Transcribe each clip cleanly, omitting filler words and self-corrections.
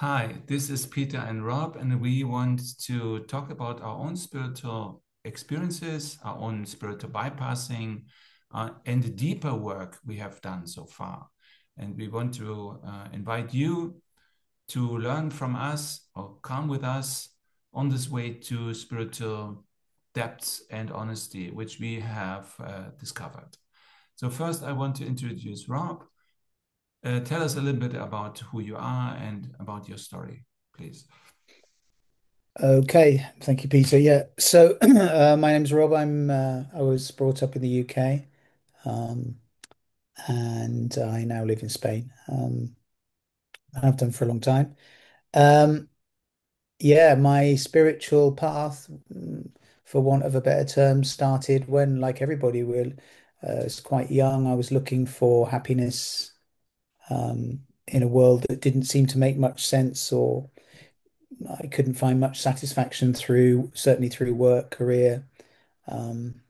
Hi, this is Peter and Rob, and we want to talk about our own spiritual experiences, our own spiritual bypassing, and the deeper work we have done so far. And we want to invite you to learn from us or come with us on this way to spiritual depths and honesty, which we have discovered. So, first, I want to introduce Rob. Tell us a little bit about who you are and about your story, please. Okay, thank you, Peter. Yeah, so my name's Rob. I was brought up in the UK, um, and I now live in Spain. And I've done for a long time. Um, yeah, my spiritual path, for want of a better term, started when, like everybody will, was quite young. I was looking for happiness in a world that didn't seem to make much sense, or I couldn't find much satisfaction certainly through work, career. Um,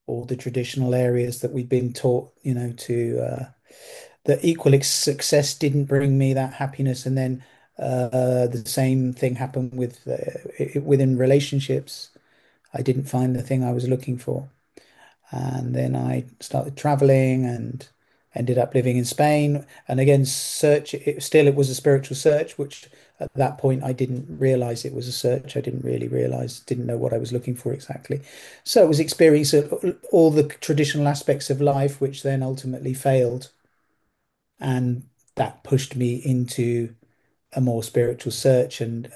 all the traditional areas that we've been taught, that success didn't bring me that happiness. And then the same thing happened within relationships. I didn't find the thing I was looking for. And then I started traveling and ended up living in Spain. And again, it was a spiritual search, which at that point I didn't realize it was a search. I didn't really realize, didn't know what I was looking for exactly. So it was experiencing all the traditional aspects of life, which then ultimately failed. And that pushed me into a more spiritual search and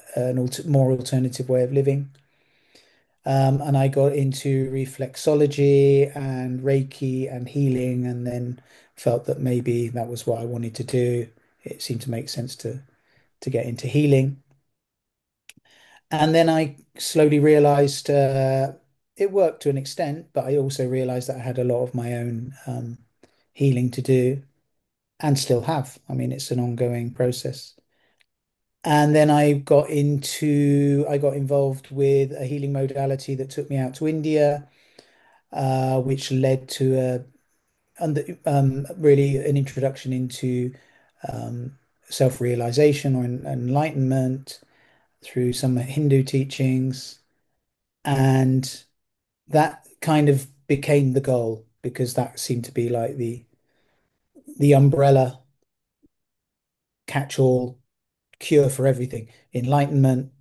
more alternative way of living. And I got into reflexology and Reiki and healing, and then felt that maybe that was what I wanted to do. It seemed to make sense to get into healing. And then I slowly realized it worked to an extent, but I also realized that I had a lot of my own healing to do and still have. I mean, it's an ongoing process. And then I got involved with a healing modality that took me out to India, which led to really an introduction into um, self-realization or enlightenment through some Hindu teachings. And that kind of became the goal because that seemed to be like the umbrella catch-all cure for everything. Enlightenment,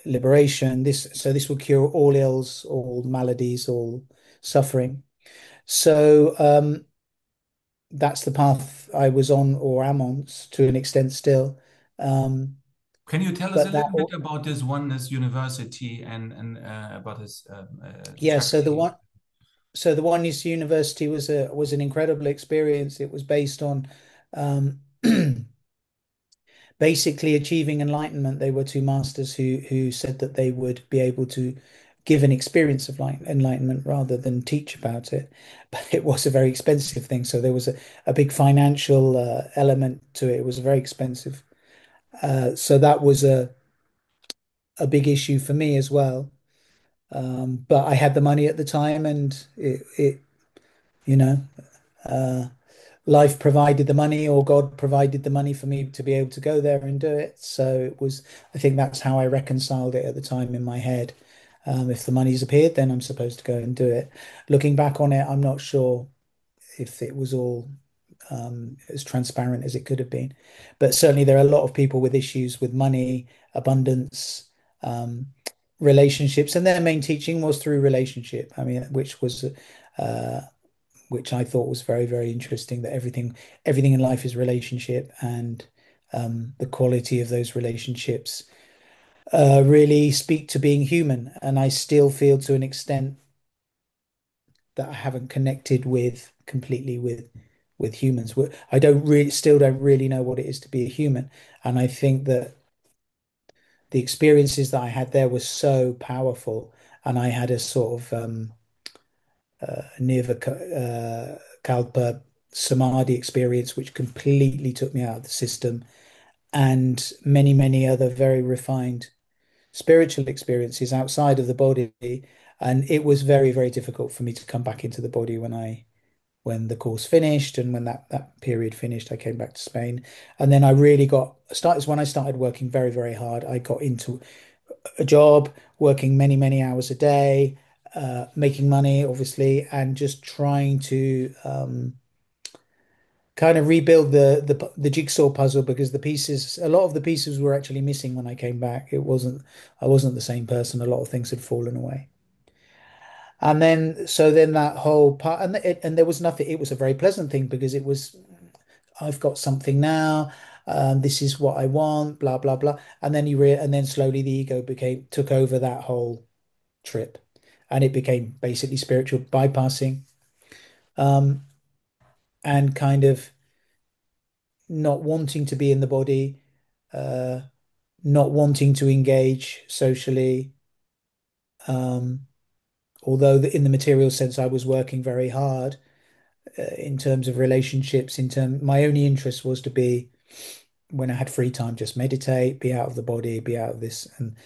liberation, this will cure all ills, all maladies, all suffering. So that's the path I was on or am on to an extent still. Um, Can you tell us a but that, little bit about this Oneness University and about this yeah, charity? so the Oneness University was an incredible experience. It was based on um, basically achieving enlightenment. They were two masters who said that they would be able to give an experience of enlightenment rather than teach about it. But it was a very expensive thing, so there was a big financial element to it. It was very expensive. So that was a big issue for me as well. But I had the money at the time, and you know, uh, life provided the money, or God provided the money for me to be able to go there and do it. So I think that's how I reconciled it at the time in my head. If the money's appeared, then I'm supposed to go and do it. Looking back on it, I'm not sure if it was all as transparent as it could have been. But certainly there are a lot of people with issues with money, abundance, um, relationships, and their main teaching was through relationship. I mean, uh, which I thought was very, very interesting, that everything in life is relationship, and the quality of those relationships really speak to being human. And I still feel to an extent that I haven't connected with completely with humans. I don't really still don't really know what it is to be a human. And I think that the experiences that I had there were so powerful, and I had a sort of Kalpa Samadhi experience, which completely took me out of the system, and many, many other very refined spiritual experiences outside of the body. And it was very, very difficult for me to come back into the body when the course finished, and when that period finished, I came back to Spain, and then I really got started when I started working very, very hard. I got into a job, working many, many hours a day, making money, obviously, and just trying to kind of rebuild the jigsaw puzzle, because a lot of the pieces were actually missing when I came back. I wasn't the same person. A lot of things had fallen away. And then, so then that whole part, and there was nothing. It was a very pleasant thing, because it was, I've got something now. This is what I want. Blah blah blah. And then slowly the ego took over that whole trip, and it became basically spiritual bypassing, um, and kind of not wanting to be in the body, uh, not wanting to engage socially. Um, Although in the material sense, I was working very hard in terms of relationships. My only interest was to be, when I had free time, just meditate, be out of the body, be out of this, and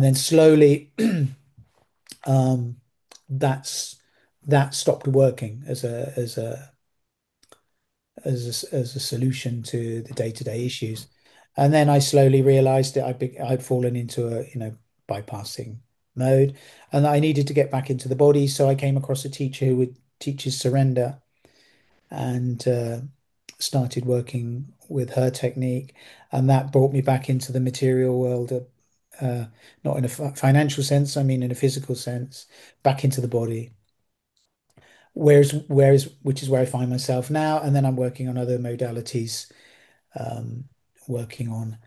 then slowly, um, that's that stopped working as a solution to the day-to-day issues. And then I slowly realized that I'd fallen into a, bypassing mode, and I needed to get back into the body. So I came across a teacher who would teaches surrender, and started working with her technique, and that brought me back into the material world, uh, not in a financial sense, I mean in a physical sense, back into the body. Which is where I find myself now. And then I'm working on other modalities, um, working on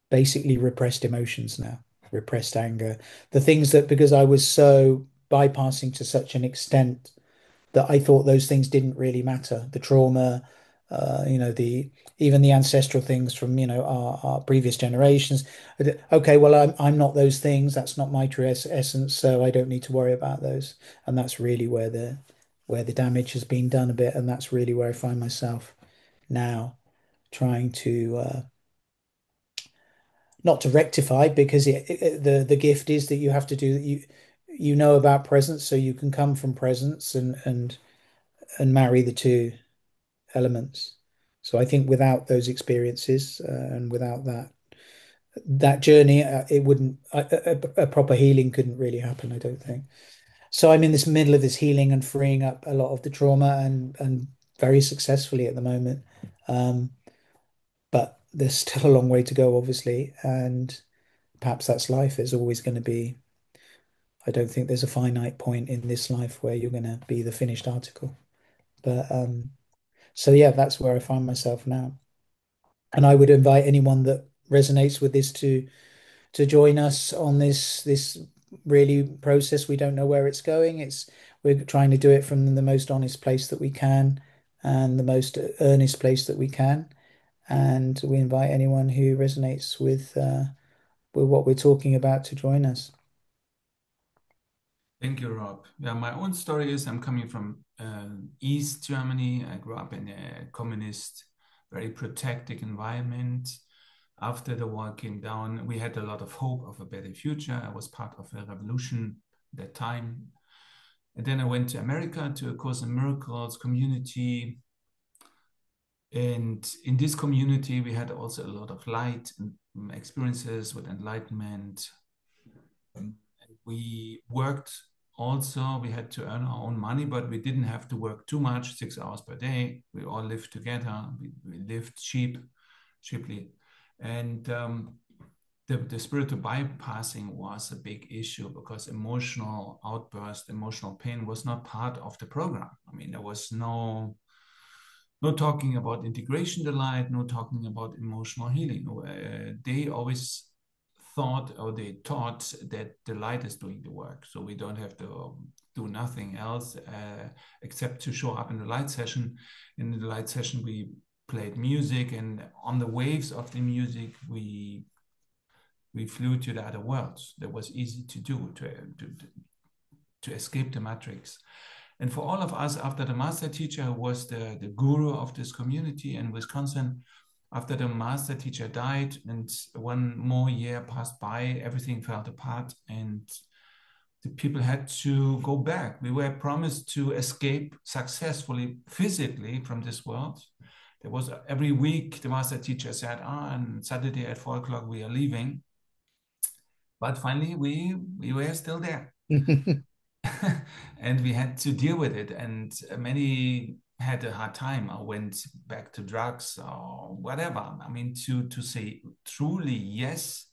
basically repressed emotions now, repressed anger, the things that, because I was so bypassing to such an extent that I thought those things didn't really matter. The trauma, the even the ancestral things from, our previous generations. Okay, well, I'm not those things. That's not my true essence, so I don't need to worry about those. And that's really where the damage has been done a bit, and that's really where I find myself now, trying to not to rectify, because the gift is that you have to do you know about presence, so you can come from presence and marry the two elements. So I think without those experiences, and without that journey, it wouldn't a proper healing couldn't really happen, I don't think. So I'm in this middle of this healing and freeing up a lot of the trauma, and very successfully at the moment. Um, but there's still a long way to go, obviously, and perhaps that's life. There's always going to be. I don't think there's a finite point in this life where you're going to be the finished article. But so yeah, that's where I find myself now. And I would invite anyone that resonates with this to join us on this really process. We don't know where it's going. We're trying to do it from the most honest place that we can, and the most earnest place that we can. And we invite anyone who resonates with what we're talking about to join us. Thank you, Rob. Yeah, my own story is I'm coming from East Germany. I grew up in a communist, very protected environment. After the wall came down, we had a lot of hope of a better future. I was part of a revolution at that time. And then I went to America to a Course in Miracles community. And in this community, we had also a lot of light and experiences with enlightenment. We worked also, we had to earn our own money, but we didn't have to work too much, 6 hours per day. We all lived together. We lived cheaply. And the spiritual bypassing was a big issue, because emotional outburst, emotional pain was not part of the program. I mean, there was no talking about integration delight, no talking about emotional healing. They always thought, or they taught, that the light is doing the work. So we don't have to do nothing else except to show up in the light session. In the light session, we played music, and on the waves of the music, we flew to the other worlds. That was easy to do, to escape the matrix. And for all of us, after the master teacher, who was the guru of this community in Wisconsin, after the master teacher died and one more year passed by, everything fell apart. And the people had to go back. We were promised to escape successfully physically from this world. There was every week the master teacher said, on Saturday at 4 o'clock we are leaving. But finally we were still there. And we had to deal with it. And many had a hard time or went back to drugs or whatever. I mean, to say truly yes,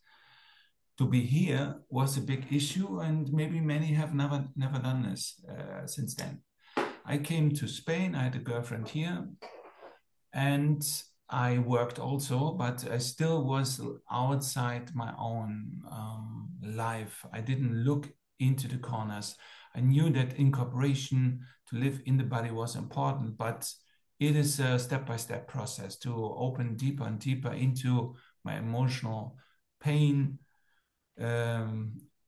to be here was a big issue, and maybe many have never done this since then. I came to Spain. I had a girlfriend here, and I worked also, but I still was outside my own life. I didn't look into the corners. I knew that incorporation to live in the body was important, but it is a step-by-step process to open deeper and deeper into my emotional pain.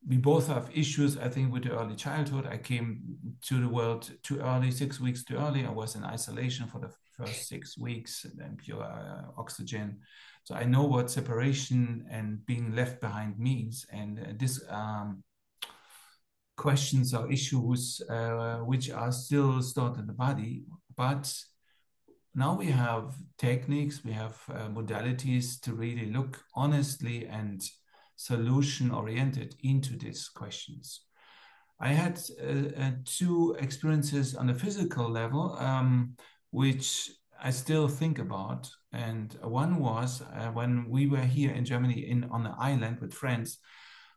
We both have issues, I think, with the early childhood. I came to the world too early, 6 weeks too early. I was in isolation for the first 6 weeks and pure oxygen. So I know what separation and being left behind means. And this questions or issues which are still stored in the body. But now we have techniques, we have modalities to really look honestly and solution-oriented into these questions. I had 2 experiences on a physical level, which I still think about. And one was when we were here in Germany on an island with friends.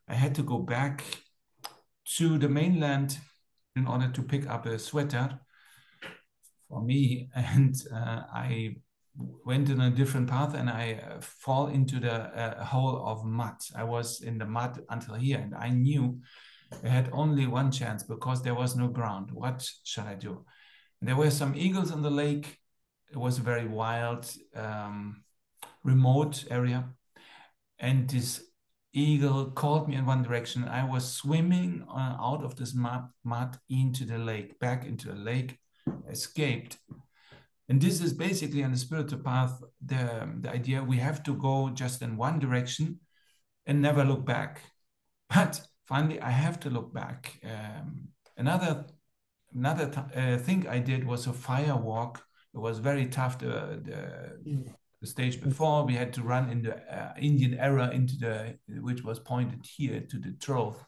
I had to go back to the mainland in order to pick up a sweater for me. And I went in a different path, and I fall into the hole of mud. I was in the mud until here, and I knew I had only one chance because there was no ground. What should I do? And there were some eagles in the lake. It was a very wild, remote area. And this eagle called me in one direction. I was swimming out of this mud into the lake, back into the lake, escaped. And this is basically on the spiritual path, the idea we have to go just in one direction and never look back. But finally, I have to look back. Another thing I did was a fire walk. It was very tough. The stage before, we had to run in the Indian era which was pointed here to the trough.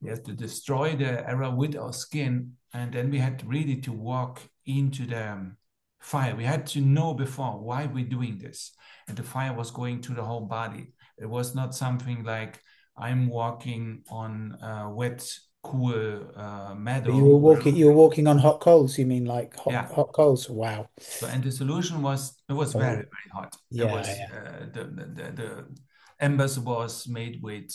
We had to destroy the era with our skin, and then we had really to walk into the fire. We had to know before why we're doing this, and the fire was going to the whole body. It was not something like I'm walking on wet, cool meadow. You were walking on hot coals. You mean like hot coals? Wow. So, and the solution was, it was very, very hot. Yeah, it was the embers was made with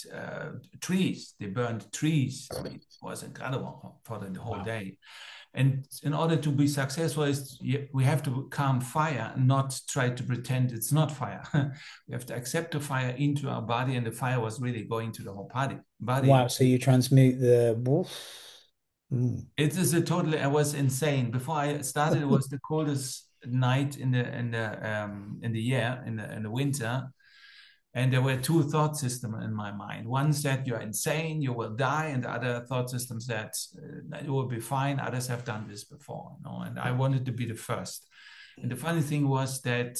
trees. They burned trees. I mean, it was incredible for the whole day. And in order to be successful, we have to calm fire and not try to pretend it's not fire. We have to accept the fire into our body, and the fire was really going to the whole body. Wow. So you transmute the wolf. It is I was insane. Before I started, it was the coldest night in the year, in the winter. And there were 2 thought systems in my mind. One said, you're insane, you will die. And the other thought system said, you will be fine. Others have done this before. And I wanted to be the first. And the funny thing was that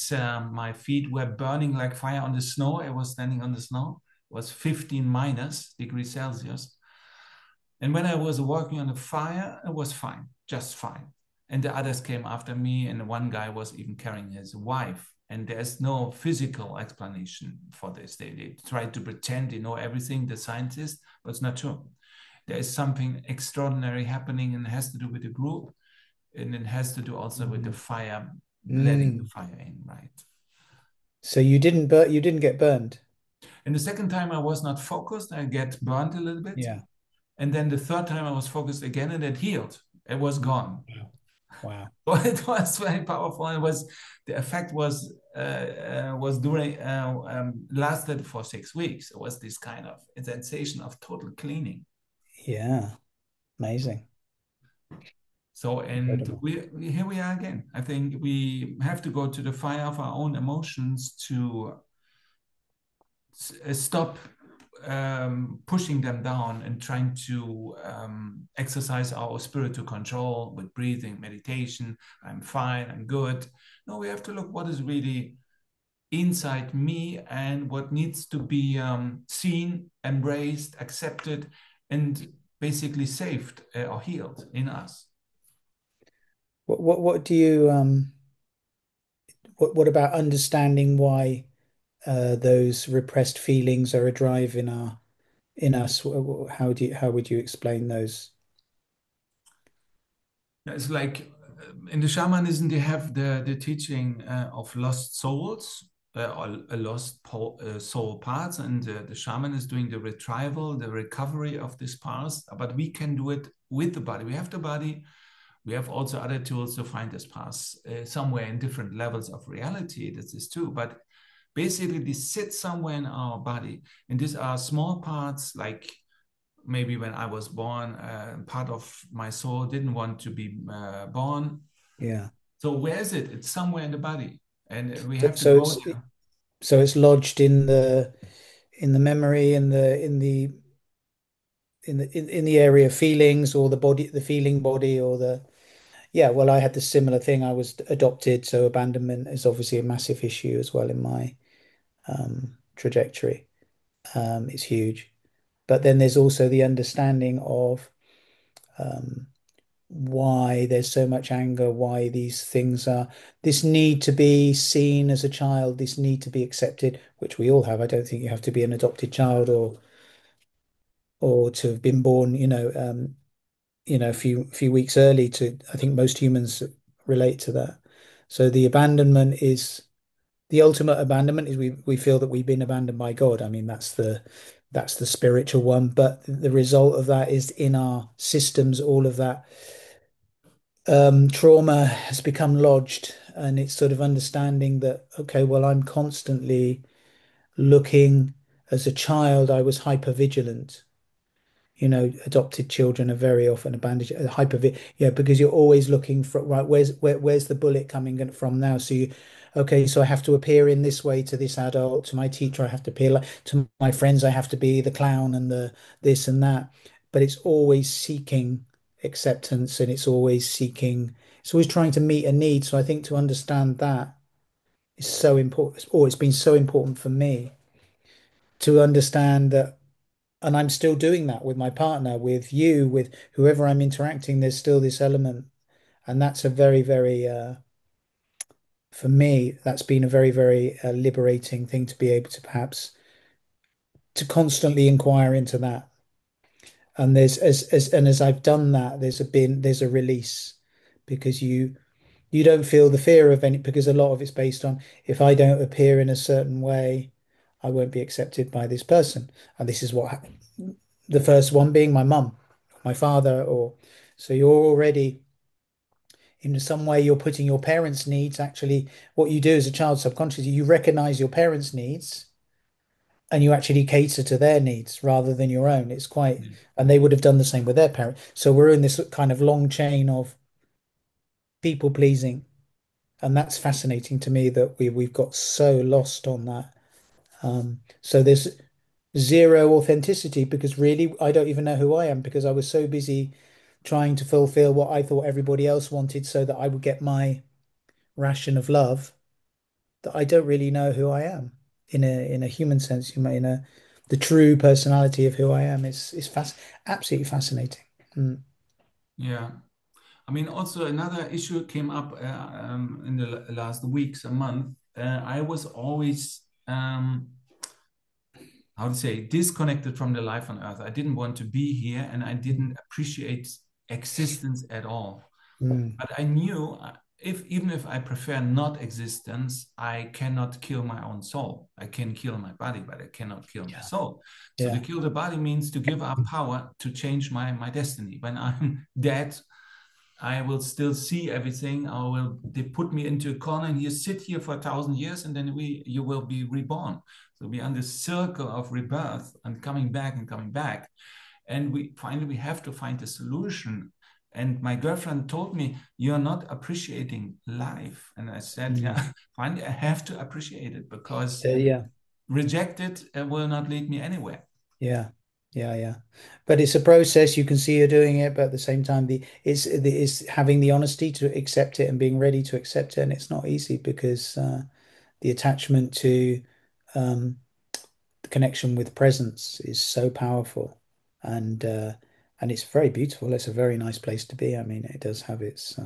my feet were burning like fire on the snow. I was standing on the snow. It was 15 minus degrees Celsius. And when I was walking on the fire, it was fine, just fine. And the others came after me. And one guy was even carrying his wife. And there's no physical explanation for this. They try to pretend they know everything, the scientists, but it's not true. There is something extraordinary happening, and it has to do with the group, and it has to do also with the fire, letting the fire in, right? So you didn't get burned. And the second time I was not focused, I get burned a little bit. Yeah. And then the third time I was focused again, and it healed. It was gone. Wow. Well, it was very powerful. The effect was during lasted for 6 weeks. It was this kind of sensation of total cleaning. Yeah, amazing. So, and here we are again. I think we have to go to the fire of our own emotions to stop pushing them down and trying to exercise our spiritual control with breathing, meditation. I'm fine, I'm good. No, we have to look what is really inside me and what needs to be seen, embraced, accepted, and basically saved or healed in us. What do you what about understanding why those repressed feelings are a drive in us? How would you explain those? It's like in the shamanism, they have the teaching of lost souls or lost soul parts, and the shaman is doing the retrieval, the recovery of this past. But we can do it with the body. We have the body. We have also other tools to find this past somewhere in different levels of reality. This is too, but basically, they sit somewhere in our body, and these are small parts like maybe when I was born, part of my soul didn't want to be born. Yeah. So where is it? It's somewhere in the body, and we So, have to so go it's there. so it's lodged in the memory in the area of feelings or the body, the feeling body or the yeah. Well, I had the similar thing. I was adopted, so abandonment is obviously a massive issue as well in my trajectory. It's huge. But then there's also the understanding of um, why there's so much anger, why these things are, this need to be seen as a child, this need to be accepted, which we all have. I don't think you have to be an adopted child or to have been born, a few weeks early to, I think most humans relate to that. So the abandonment is the ultimate abandonment is we feel that we've been abandoned by God. I mean, that's the spiritual one, but the result of that is in our systems, all of that trauma has become lodged, and it's sort of understanding that, okay, well, I'm constantly looking. As a child, I was hyper vigilant. Adopted children are very often abandoned, yeah, because you're always looking for, right, where's the bullet coming from now? Okay, so I have to appear in this way to this adult, to my teacher, I have to appear like to my friends, I have to be the clown and the this and that. But it's always seeking acceptance and it's always trying to meet a need. So I think to understand that is so important, or it's been so important for me to understand that, and I'm still doing that with my partner, with you, with whoever I'm interacting. There's still this element, and that's a very, very, for me, that's been a very, very liberating thing to be able to perhaps to constantly inquire into that. And as I've done that, there's a release because you don't feel the fear of any, because a lot of it's based on, if I don't appear in a certain way, I won't be accepted by this person. And this is what happened. The first one being my mum, my father, or so you're already in some way you're putting your parents' needs. Actually, what you do as a child subconsciously, you recognize your parents' needs and you actually cater to their needs rather than your own. It's quite, Yeah. and they would have done the same with their parent. So we're in this kind of long chain of people pleasing. And that's fascinating to me that we've got so lost on that. So there's zero authenticity because really I don't even know who I am because I was so busy trying to fulfill what I thought everybody else wanted so that I would get my ration of love that I don't really know who I am in a human sense, the true personality of who I am is absolutely fascinating. Mm. Yeah. I mean, also another issue came up in the last weeks, a month. I was always how to say, disconnected from the life on earth. I didn't want to be here and I didn't appreciate existence at all. Mm. But I knew if even if I prefer not existence, I cannot kill my own soul. I can kill my body, but I cannot kill my Yeah, soul. So to yeah, kill the body means to give up power to change my destiny. When I'm dead, I will still see everything. They put me into a corner and you sit here for 1,000 years and then you will be reborn. So we are in this circle of rebirth and coming back and coming back. And we have to find a solution. And my girlfriend told me, you're not appreciating life. And I said, mm. yeah, finally I have to appreciate it because Yeah, reject it will not lead me anywhere. Yeah, yeah. But it's a process. You can see you're doing it, but at the same time, it's having the honesty to accept it and being ready to accept it. And it's not easy because the attachment to um, the connection with presence is so powerful, and uh, and it's very beautiful. It's a very nice place to be. I mean, it does have its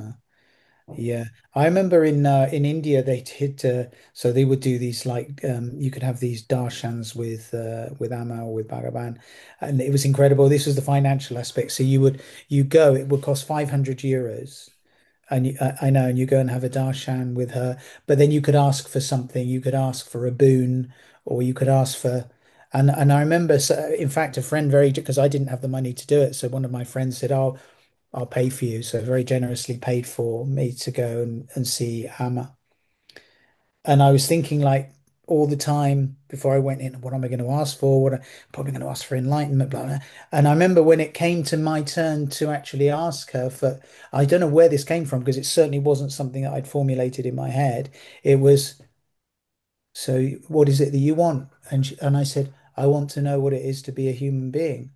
yeah, I remember in India they did so they would do these like you could have these darshans with Amma or with Bhagavan, and it was incredible. This was the financial aspect. So you go, it would cost 500 euros, and I know, and you go and have a darshan with her, but then you could ask for something. You could ask for a boon, or you could ask for. And I remember, so, in fact, a friend very because I didn't have the money to do it. So one of my friends said, "Oh, I'll pay for you." So very generously paid for me to go and see Amma. And I was thinking like all the time before I went in, what am I going to ask for? What I'm probably going to ask for enlightenment, blah, blah. And I remember when it came to my turn to actually ask her for, I don't know where this came from because it certainly wasn't something that I'd formulated in my head. It was, so what is it that you want? And I said, I want to know what it is to be a human being.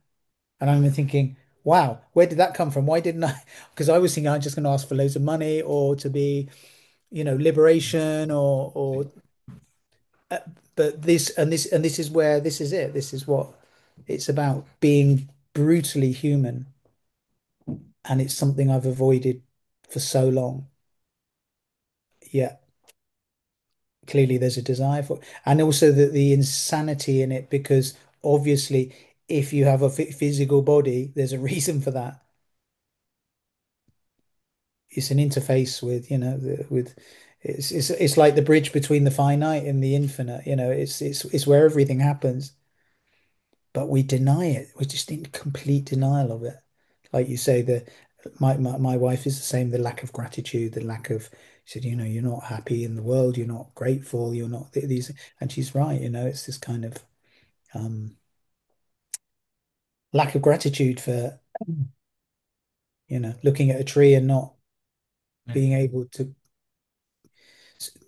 And I'm thinking, wow, where did that come from? Why didn't I? Because I was thinking I'm just going to ask for loads of money or to be, liberation or uh, but this is where this is it. This is what it's about being brutally human. And it's something I've avoided for so long. Yeah, clearly there's a desire for, and also the insanity in it because obviously if you have a physical body, there's a reason for that. It's an interface with with it's like the bridge between the finite and the infinite. It's where everything happens, but we deny it. We're just in complete denial of it. Like you say, my wife is the same. The lack of gratitude, the lack of, she said, you're not happy in the world, you're not grateful, you're not these, and she's right. It's this kind of um lack of gratitude for looking at a tree and not Yeah. being able to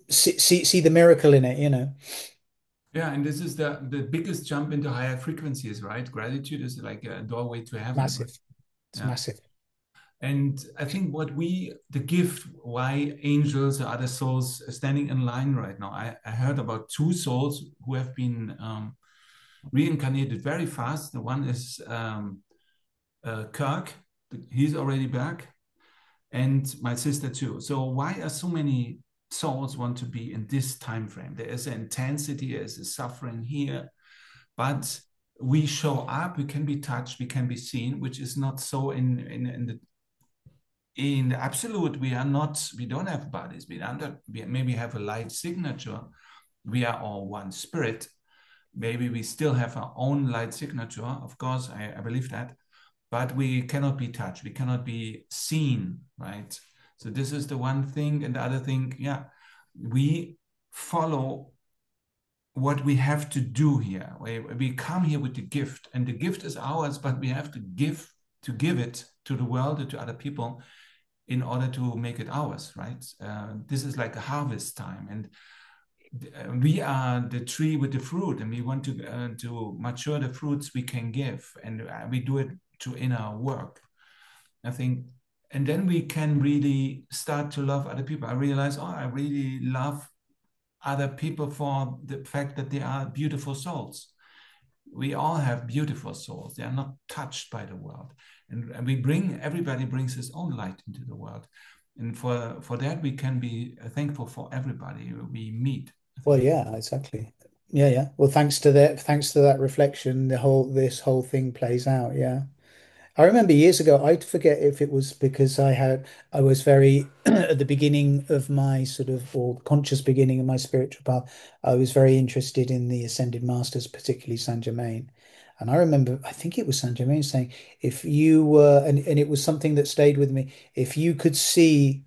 see the miracle in it. Yeah, and this is the biggest jump into higher frequencies, right? Gratitude is like a doorway to heaven, right? Massive. It's Yeah. massive. And I think the gift, why angels or other souls are standing in line right now. I heard about two souls who have been reincarnated very fast. The one is Kirk, he's already back, and my sister too. So why are so many souls want to be in this time frame? There is an intensity, there is a suffering here, but we show up, we can be touched, we can be seen, which is not so in the absolute. We are not, we don't have bodies, we maybe have a light signature. We are all one spirit. Maybe we still have our own light signature, of course, I believe that, but we cannot be touched, we cannot be seen, right? So this is the one thing. And the other thing, yeah, we follow what we have to do here. We come here with the gift, and the gift is ours, but we have to give it to the world or to other people in order to make it ours, right? This is like a harvest time, and we are the tree with the fruit, and we want to mature the fruits we can give, and we do it to inner work, I think. And then we can really start to love other people. I realize, oh, I really love other people for the fact that they are beautiful souls. We all have beautiful souls. They are not touched by the world. And everybody brings his own light into the world. And for that, we can be thankful for everybody we meet, I Well, think. yeah, exactly. Yeah. Well, thanks to that reflection, this whole thing plays out. Yeah. I remember years ago, I'd forget if it was because I was very, at the beginning of my sort of, or conscious beginning of my spiritual path, I was very interested in the ascended masters, particularly Saint Germain. And I remember, I think it was Saint Germain saying, if you were, and it was something that stayed with me, if you could see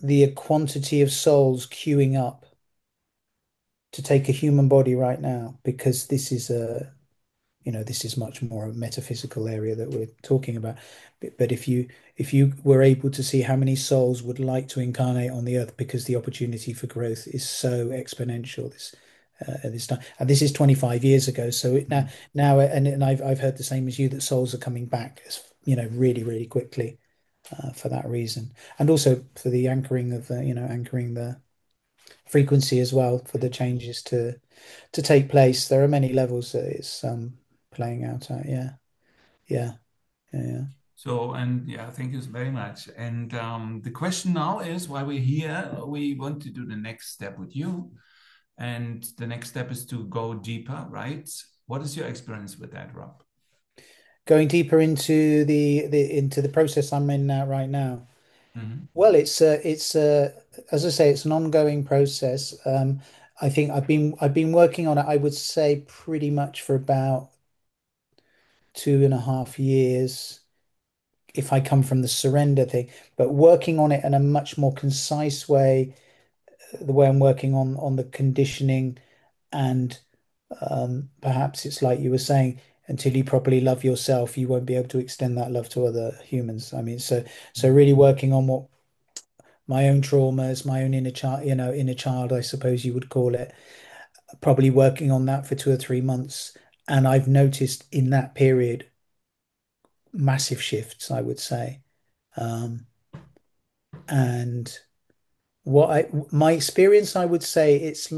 the quantity of souls queuing up to take a human body right now, because this is much more a metaphysical area that we're talking about. But if you were able to see how many souls would like to incarnate on the earth because the opportunity for growth is so exponential, at this time. And this is 25 years ago. So now, and I've heard the same as you that souls are coming back, really, really quickly for that reason, and also for the anchoring of the, anchoring the frequency as well for the changes to take place. There are many levels that it's playing out at. Yeah, yeah, yeah, yeah. So, and yeah, thank you very much. And the question now is why we're here. We want to do the next step with you. And the next step is to go deeper, right? What is your experience with that, Rob? Going deeper into the process I'm in now right now. Hmm. Well, as I say, it's an ongoing process. I think I've been working on it, I would say pretty much for about 2.5 years, if I come from the surrender thing, but working on it in a much more concise way, the way I'm working on the conditioning and perhaps it's like you were saying, until you properly love yourself, you won't be able to extend that love to other humans. I mean, so really working on what my own traumas, my own inner child, inner child, I suppose you would call it, probably working on that for 2 or 3 months. And I've noticed in that period massive shifts, I would say. Um, and my experience, I would say, it's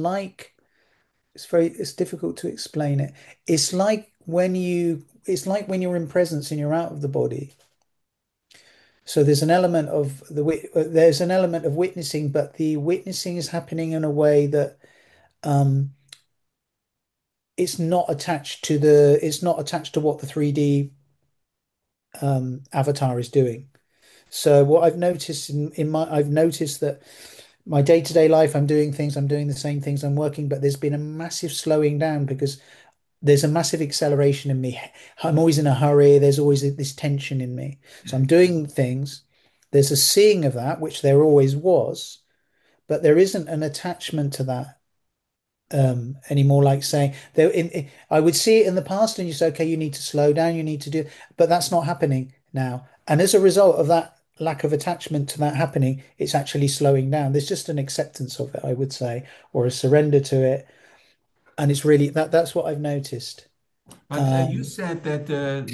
difficult to explain it. It's like when you're in presence and you're out of the body. So there's an element of witnessing, but the witnessing is happening in a way that um, it's not attached to what the 3D avatar is doing. So what I've noticed I've noticed that my day-to-day life, I'm doing the same things, I'm working, but there's been a massive slowing down because there's a massive acceleration in me. I'm always in a hurry. There's always this tension in me. So I'm doing things. There's a seeing of that, which there always was, but there isn't an attachment to that anymore. Like saying I would see it in the past, and you say, okay, you need to slow down. You need to do, but that's not happening now. And as a result of that lack of attachment to that happening, it's actually slowing down. There's just an acceptance of it, I would say, or a surrender to it. And it's really that's what I've noticed. But you Um, said that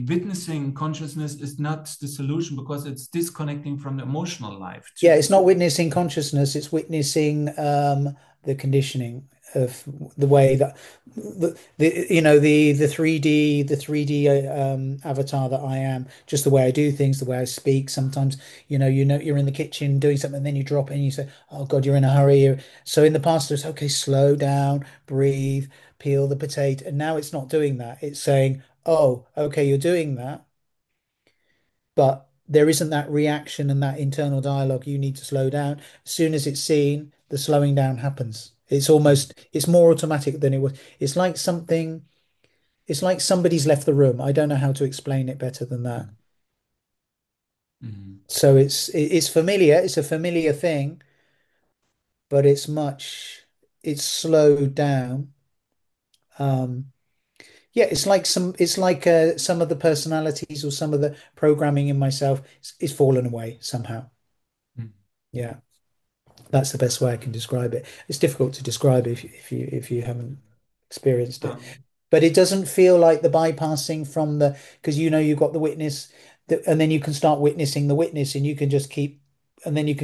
witnessing consciousness is not the solution because it's disconnecting from the emotional life Yeah, too. it's not witnessing consciousness, it's witnessing the conditioning of the way that the 3D avatar that I am, just the way I do things, the way I speak. Sometimes, you're in the kitchen doing something, and then you drop it and you say, "Oh God, you're in a hurry." So in the past, it was okay, slow down, breathe, peel the potato, and now it's not doing that. It's saying, "Oh, okay, you're doing that." But there isn't that reaction and that internal dialogue. You need to slow down. As soon as it's seen, the slowing down happens. It's more automatic than it was. It's like somebody's left the room. I don't know how to explain it better than that. Mhm. So it's familiar. It's a familiar thing, but it's slowed down. Um, yeah, it's like some of the personalities or some of the programming in myself is fallen away somehow. Mhm. Yeah. That's the best way I can describe it. It's difficult to describe if you haven't experienced it. Um, But it doesn't feel like the bypassing from the because you've got the witness that, and then you can start witnessing the witness and you can just keep and then you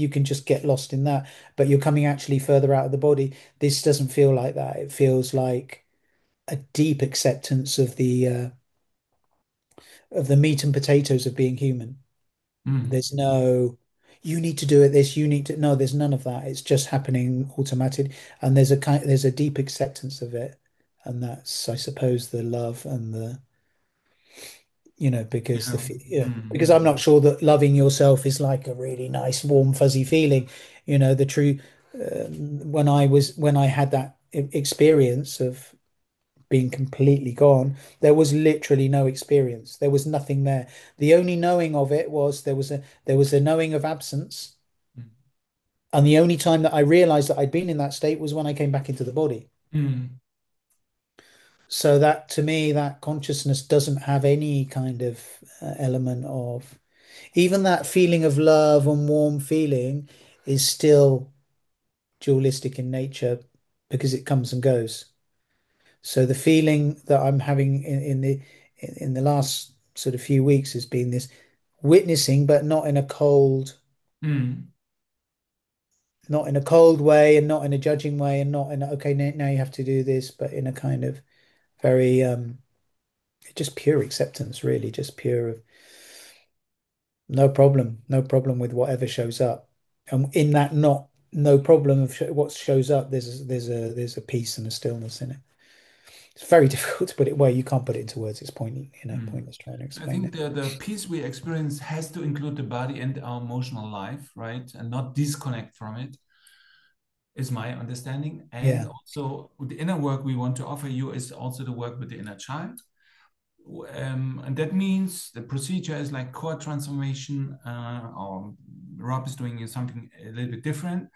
can just get lost in that. But you're coming actually further out of the body. This doesn't feel like that. It feels like a deep acceptance of the meat and potatoes of being human. mm, There's no, you need to do it this, you need to, no, there's none of that. It's just happening automatic. And there's a deep acceptance of it. And that's, I suppose, the love and because yeah. because Mm, I'm not sure that loving yourself is like a really nice, warm, fuzzy feeling. The true, when I had that experience of being completely gone, there was literally no experience. There was nothing there. The only knowing of it was there was a knowing of absence. mm, And the only time that I realized that I'd been in that state was when I came back into the body. mm, So that to me, that consciousness doesn't have any kind of element of even that feeling of love and warm feeling is still dualistic in nature. because it comes and goes. So the feeling that I'm having in the last sort of few weeks has been this witnessing, but Mm. not in a cold way, and not in a judging way, and not in a, okay, now you have to do this, but in a kind of very just pure acceptance, really, just pure no problem with whatever shows up. And in that not no problem of sh what shows up, there's a peace and a stillness in it. It's very difficult to put it well. You can't put it into words. It's Mm. pointless trying to I explain think it. the peace we experience has to include the body and our emotional life, right? And not disconnect from it, is my understanding. And Yeah. also, the inner work we want to offer you is also the work with the inner child. And that means the procedure is like core transformation, or Rob is doing something a little bit different.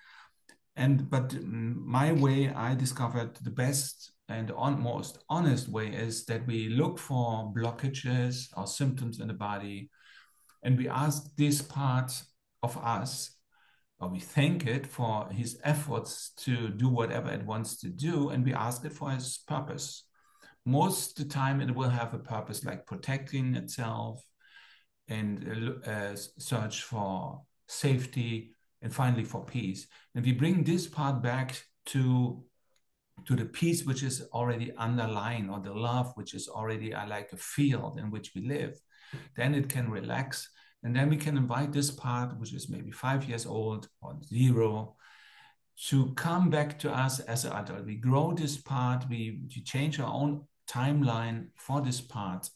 And but my way, I discovered the best and most honest way is that we look for blockages or symptoms in the body, and we ask this part of us, or we thank it for his efforts to do whatever it wants to do, and we ask it for his purpose. Most of the time, it will have a purpose like protecting itself and search for safety and finally for peace. And we bring this part back to the peace which is already underlying, or the love which is already like a field in which we live, then it can relax. And then we can invite this part, which is maybe 5 years old or 0, to come back to us as an adult. We grow this part, we change our own timeline for this part,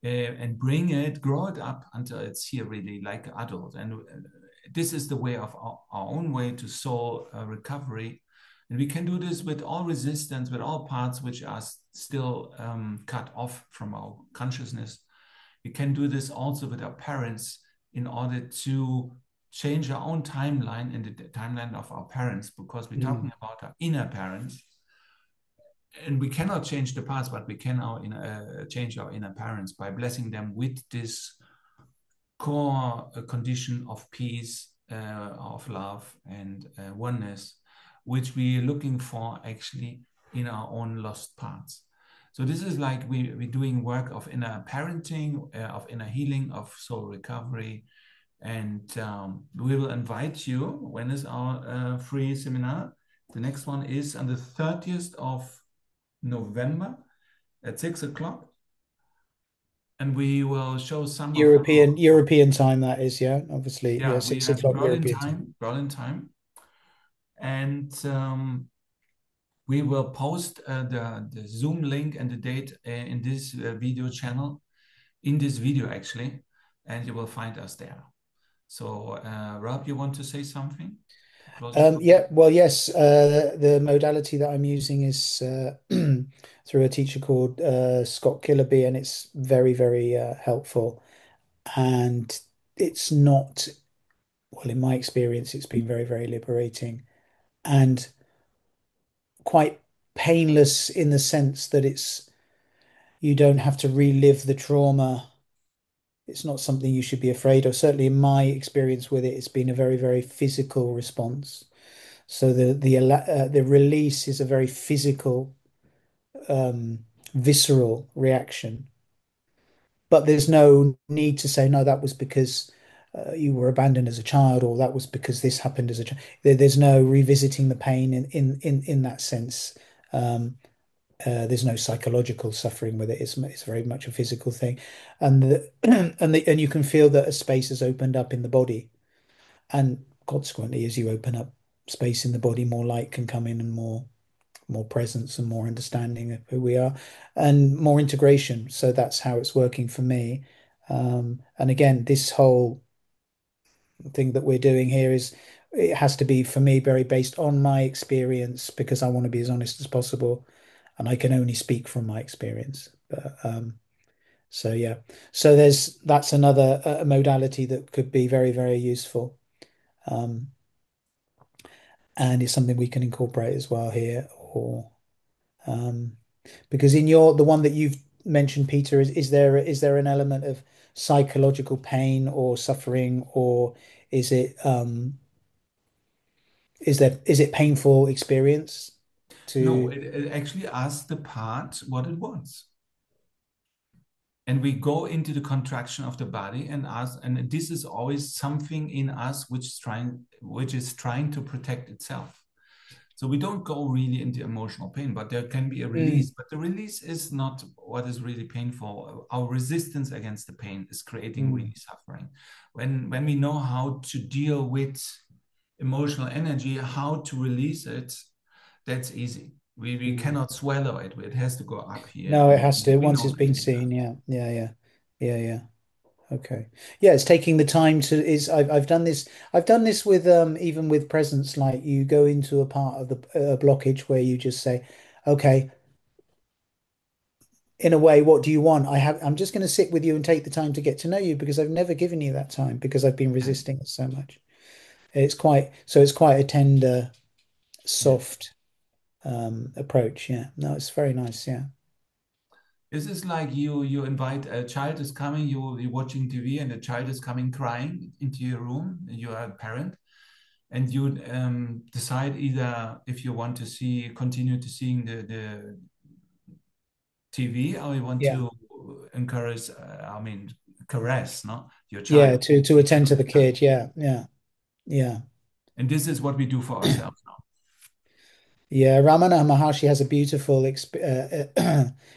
and bring it, grow it up until it's here really like an adult. And this is the way of our own way to soul recovery. And we can do this with all resistance, with all parts which are still cut off from our consciousness. We can do this also with our parents in order to change our own timeline and the timeline of our parents, because we're talking Mm. about our inner parents. And we cannot change the past, but we can change our inner parents by blessing them with this core condition of peace, of love, and oneness, which we're looking for actually in our own lost parts. So this is like we're doing work of inner parenting, of inner healing, of soul recovery. And we will invite you. When is our free seminar? The next one is on the 30th of November at 6 o'clock. And we will show some of our, European time, that is, yeah. Obviously, yeah, yeah, we six have o'clock European time. Berlin time. And we will post the Zoom link and the date in this video channel, in this video actually, and you will find us there. So, Rob, you want to say something to close it? Yeah, well, yes, the modality that I'm using is through a teacher called Scott Killerby, and it's very, very helpful. And it's not, well, in my experience, it's been very, very liberating and quite painless in the sense that you don't have to relive the trauma. It's not something you should be afraid of. Certainly, in my experience with it, it's been a very, very physical response. So the release is a very physical, visceral reaction. But there's no need to say, no, that was because you were abandoned as a child, or that was because this happened as a child. There's no revisiting the pain in that sense. There's no psychological suffering with it. It's very much a physical thing, and and you can feel that a space has opened up in the body, and consequently, as you open up space in the body, more light can come in, and more presence and more understanding of who we are and more integration. So that's how it's working for me. And again, this whole thing that we're doing here it has to be for me very based on my experience, because I want to be as honest as possible, and I can only speak from my experience. But so yeah, so that's another modality that could be very, very useful. Um, and it's something we can incorporate as well here, or um, because in the one that you've mentioned, Peter, is there an element of psychological pain or suffering, or is it is it painful experience? No, to, it actually asks the part what it wants. And we go into the contraction of the body and ask, and this is always something in us which is trying to protect itself. So we don't go really into emotional pain, but there can be a release. mm, But the release is not what is really painful. Our resistance against the pain is creating mm, really suffering. When we know how to deal with emotional energy, how to release it, that's easy. We mm. cannot swallow it. It has to go up here, No, it and has to, we once know it's that been it does. seen. Yeah, yeah, yeah, yeah, yeah. Okay. Yeah, it's taking the time to is I've done this with even with presence, like you go into a part of the blockage where you just say, okay, in a way, what do you want? I'm just going to sit with you and take the time to get to know you because I've never given you that time because I've been Yeah, resisting it so much. It's quite a tender, yeah. soft approach. Yeah. No, it's very nice. Yeah. This is like you invite a child is coming, you're watching TV and a child is coming crying into your room, and you are a parent, and you decide either if you want to continue to seeing the TV, or you want Yeah. to encourage, I mean, caress, no, your Yeah, child. to attend to the kid. Yeah. Yeah. Yeah. And this is what we do for ourselves now. Yeah, Ramana Maharshi has a beautiful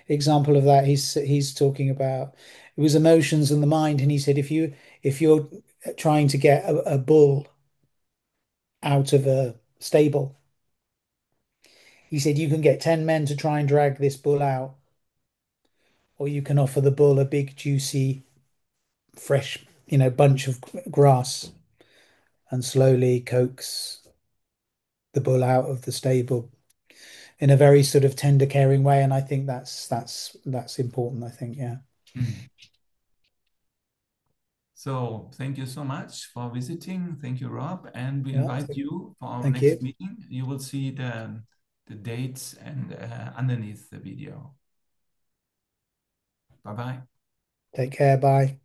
example of that. He's talking about it was emotions and the mind, and he said if you're trying to get a bull out of a stable, he said you can get 10 men to try and drag this bull out, or you can offer the bull a big, juicy, fresh, bunch of grass and slowly coax the bull out of the stable in a very sort of tender, caring way. And I think that's important, I think, yeah. Mm. So thank you so much for visiting. Thank you, Rob. And we Yeah, invite you for our thank next you. meeting. You will see the dates and underneath the video. Bye bye. Take care. Bye.